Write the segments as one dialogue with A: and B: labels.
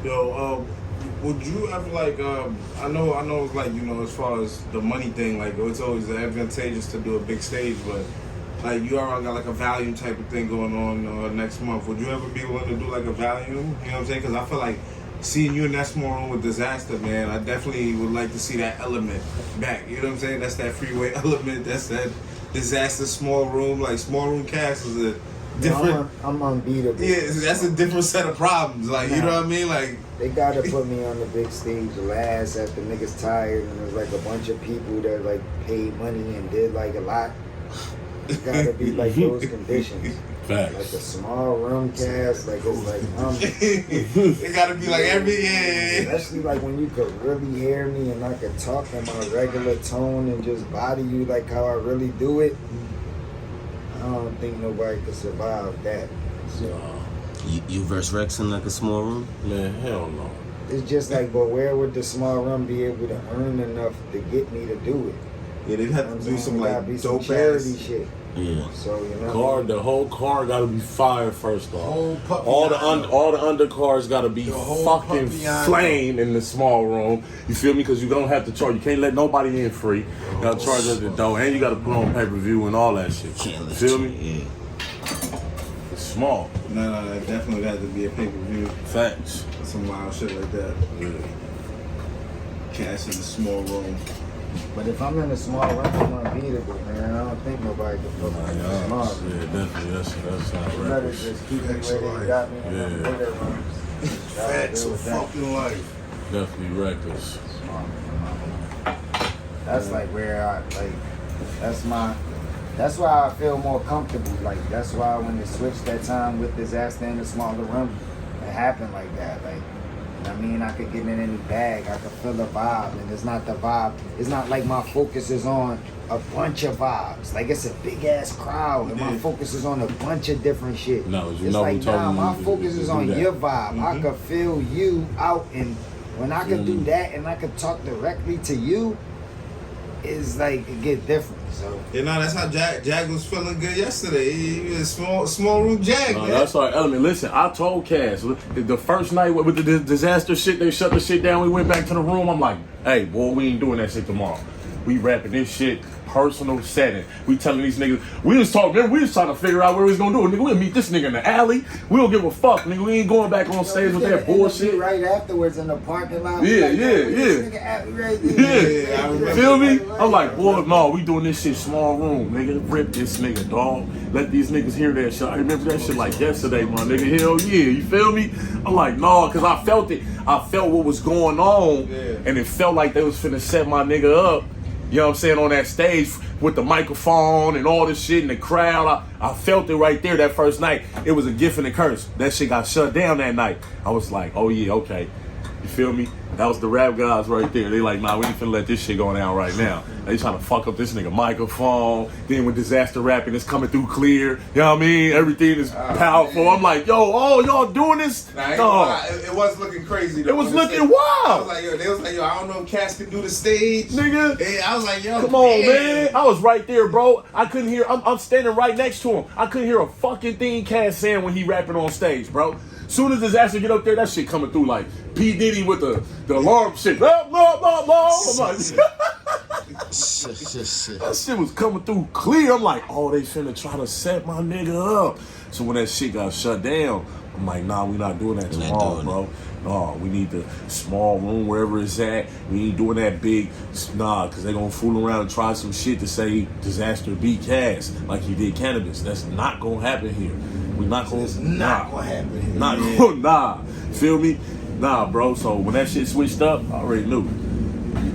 A: Yo, would you ever like? I know, like as far as the money thing, like it's always advantageous to do a big stage, but like you already got like a volume type of thing going on next month. Would you ever be willing to do like a volume? You know what I'm saying? Because I feel like seeing you in that small room with Disaster, man, I definitely would like to see that element back. You know what I'm saying? That's that freeway element. That's that Disaster small room. Like small room cast is a different.
B: I'm unbeatable.
A: Yeah, that's a different set of problems. Like you know what I mean? Like
B: they gotta put me on the big stage last after niggas tired, and there's like a bunch of people that like paid money and did like a lot. It's gotta be like those conditions.
C: Facts.
B: Like a small room cast, like it's like
A: it gotta be like every
B: especially like when you could really hear me and I could talk in my regular tone and just body you like how I really do it. I don't think nobody could survive that. So
D: You verse Rex in like a small room?
C: Man, hell no.
B: it's just like, but where would the small room be able to earn enough to get me to do it?
A: Yeah, they'd have to do some like
B: be some
A: dope
B: charity
A: ass
B: shit.
D: Yeah.
B: So you know,
C: The whole car gotta be fire first off.
A: puppy
C: All the
A: island.
C: all the undercars gotta be
A: whole
C: fucking
A: puppy island.
C: flame in the small room. You feel me? Because you don't have to charge. You can't let nobody in free. You gotta charge at the door, and you gotta put on pay-per-view and all that shit.
D: Can't
C: You
D: let
C: feel
D: you-
C: me?
D: Yeah.
C: It's small.
A: No, that definitely had to be a pay-per-view.
C: Facts.
A: Some wild shit like that.
C: Yeah.
A: Cast in a small room.
B: but if I'm in a small room, I'm unbeatable, man. I don't think nobody can put me in a small room.
C: Yeah, definitely. That's how
B: You better
C: rappers.
B: just keep me where they got me in the
C: Yeah.
B: bigger rooms.
A: Facts of fucking life.
C: Definitely reckless.
B: That's like where I like. That's why I feel more comfortable. Like that's why when they switched that time with Disaster in the smaller room, it happened like that. Like, I mean, I could get in any bag. I could feel the vibe, and it's not the vibe. It's not like my focus is on a bunch of vibes. Like it's a big ass crowd, and my focus is on a bunch of different shit.
C: No, you
B: it's
C: know
B: like
C: who told
B: nah,
C: me
B: my
C: to
B: focus is
C: do
B: on
C: that.
B: your vibe. I could feel you out, and when I could do that, and I could talk directly to you, it's like it get different. So
A: You know, that's how Jag was feeling good yesterday. He was small room Jag, man.
C: That's our element. Listen, I told Cass the first night with the Disaster shit, they shut the shit down. We went back to the room. I'm like, hey, boy, we ain't doing that shit tomorrow. We rapping this shit, personal setting. We telling these niggas, we was talking, we was trying to figure out what we was gonna do. Nigga, we'll meet this nigga in the alley. We don't give a fuck, nigga. We ain't going back on stage with that bullshit.
B: right afterwards in the parking lot.
C: Yeah,
B: Like,
C: yeah,
B: yo,
C: yeah.
B: this nigga at me right there.
C: Yeah,
A: I remember.
C: feel me? I'm like, boy, no, we doing this shit small room, nigga. Rip this nigga, dog. Let these niggas hear that shit. I remember that shit like yesterday, my nigga. Hell yeah, you feel me? I'm like, no, cause I felt it. I felt what was going on, and it felt like they was finna set my nigga up. You know what I'm saying, on that stage with the microphone and all this shit in the crowd. I felt it right there that first night. It was a gift and a curse. That shit got shut down that night. I was like, oh yeah, okay. You feel me? That was the rap guys right there. They like, nah, we ain't finna let this shit go down right now. They trying to fuck up this nigga microphone. Then with Disaster rapping, it's coming through clear. You know what I mean? Everything is powerful. I'm like, yo, oh, y'all doing this?
A: Nah,
C: No.
A: it was looking crazy though.
C: It was looking
A: I
C: wild.
A: was like, yo, they was like, yo, I don't know if Cass can do the stage.
C: Nigga.
A: Hey, I was like, yo,
C: Come on,
A: damn.
C: man. I was right there, bro. I couldn't hear. I'm standing right next to him. I couldn't hear a fucking thing Cass saying when he rapping on stage, bro. Soon as Disaster get up there, that shit coming through like P. Diddy with the alarm shit. Blah, blah, blah, blah. I'm like, that shit was coming through clear. I'm like, oh, they finna try to set my nigga up. So when that shit got shut down, I'm like, nah, we not doing that
D: We're not
C: tomorrow,
D: doing
C: bro. No, we need the small room wherever it's at. We ain't doing that big, nah, because they gonna fool around and try some shit to say Disaster beat Cass like he did Cannabis. That's not gonna happen here. We not gonna,
A: It's not gonna happen here.
C: not gonna, nah. Feel me? Nah, bro. So when that shit switched up, I already knew.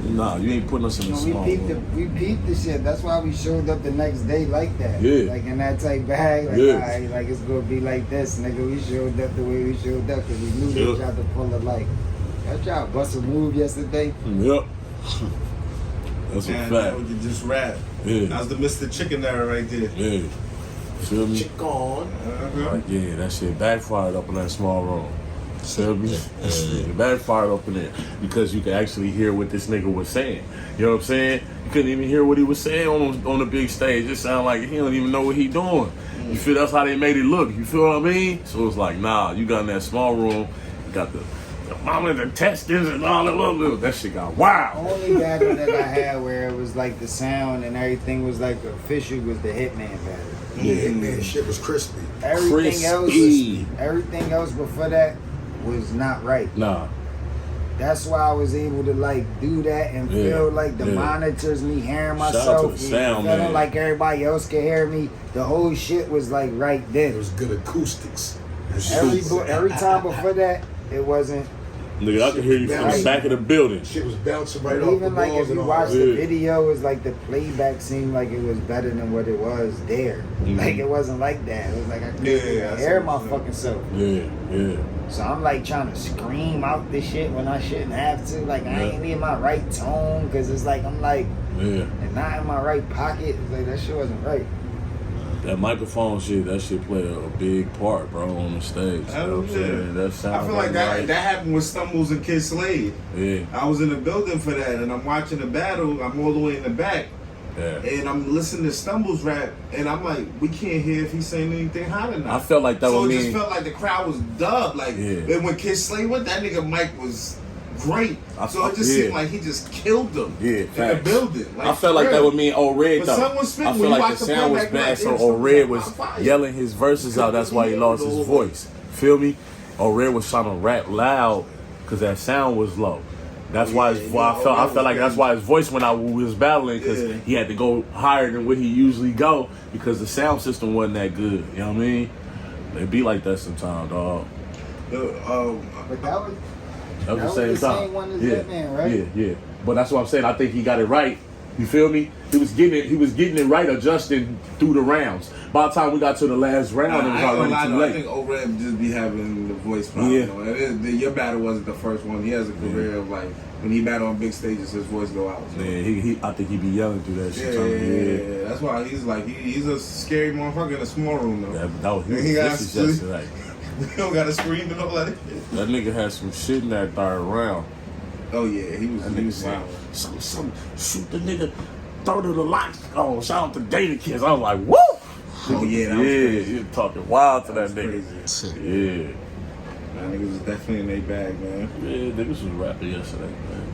C: Nah, you ain't putting us in the small room.
B: We peeped the shit. That's why we showed up the next day like that.
C: Yeah.
B: Like in that type bag. Like,
C: Yeah.
B: alright, like it's gonna be like this, nigga. We showed up the way we showed up because we knew
C: Yeah.
B: they tried to pull it like. Y'all tried to bust a move yesterday.
C: Yep. That's a
A: Man,
C: fact.
A: you just rap.
C: Yeah.
A: That was the Mr. Chicken era right there.
C: Yeah. Feel me?
A: Uh-huh.
C: Like, yeah, that shit backfired up in that small room. Feel me? It backfired up in there because you could actually hear what this nigga was saying. You know what I'm saying? You couldn't even hear what he was saying on the big stage. It sounded like he don't even know what he doing. You feel that's how they made it look. You feel what I mean? So it's like, nah, you got in that small room, you got the the mama, the intestines, and all that little. That shit got wild.
B: Only battle that I had where it was like the sound and everything was like official was the Hitman battle.
E: Yeah, Hitman shit was crispy.
B: Everything else before that was not right.
C: Nah.
B: That's why I was able to like do that and feel like the monitors, me hearing
C: Shout out
B: myself,
C: to the sound,
B: feeling
C: man.
B: like everybody else could hear me. The whole shit was like right
E: It
B: then.
E: was good acoustics.
B: Every time before that, it wasn't.
C: Nigga, I can hear you from the back of the building.
E: Shit was bouncing right
B: But
E: off
B: even
E: the
B: like
E: walls
B: if
E: and
B: you
E: all.
B: watch
E: that.
B: the video, it's like the playback seemed like it was better than what it was there. Like it wasn't like that. It was like I couldn't even hear my fucking self.
C: Yeah.
B: So I'm like trying to scream out this shit when I shouldn't have to. Like I ain't in my right tone because it's like I'm like and not in my right pocket. It's like that shit wasn't right.
C: That microphone shit, that shit play a big part, bro, on the stage. You know what I'm saying? That sound
A: I feel like that happened with Stumbles and Kid Slade.
C: Yeah.
A: I was in the building for that, and I'm watching the battle. I'm all the way in the back,
C: Yeah.
A: and I'm listening to Stumbles rap, and I'm like, we can't hear if he's saying anything hot or not.
C: I felt like that
A: so
C: would
A: it just
C: mean
A: felt like the crowd was dubbed. Like, and when Kid Slade went, that nigga Mike was great. So it just seemed like he just killed them in the building. Like,
C: I felt like that would mean old Red
A: But
C: though.
A: someone spit
C: I
A: when
C: feel
A: you
C: like
A: watch
C: the
A: the
C: sound was
A: playback,
C: bad,
A: like,
C: so
A: it's
C: old Red
A: on
C: was
A: fire.
C: yelling his verses out. That's why he lost his voice. Feel me? Old Red was trying to rap loud because that sound was low. That's why I felt like that's why his voice went out when we was battling because he had to go higher than where he usually go because the sound system wasn't that good. You know what I mean? It be like that sometimes, dog.
B: But that was
C: the same time.
B: one as Hitman, right?
C: Yeah. But that's what I'm saying. I think he got it right. You feel me? He was getting it right, adjusting through the rounds. By the time we got to the last round, it was already too late.
A: I think O-Red just be having the voice problem. Your battle wasn't the first one. He has a career of like when he battle on big stages, his voice go out. So.
C: Yeah, I think he be yelling through that shit.
A: Yeah. That's why he's like he's a scary motherfucker in a small room though.
C: He
A: don't gotta scream and all that.
C: That nigga had some shit in that third round.
A: Oh yeah, he was
C: wild. Some shoot the nigga, throw to the lights. Oh, shout out to Data Kids. I was like, woo!
A: Oh yeah, that was crazy.
C: You talking wild to that nigga.
A: Crazy. Yeah. That niggas was definitely in their bag, man.
C: Yeah, niggas was rapping yesterday, man.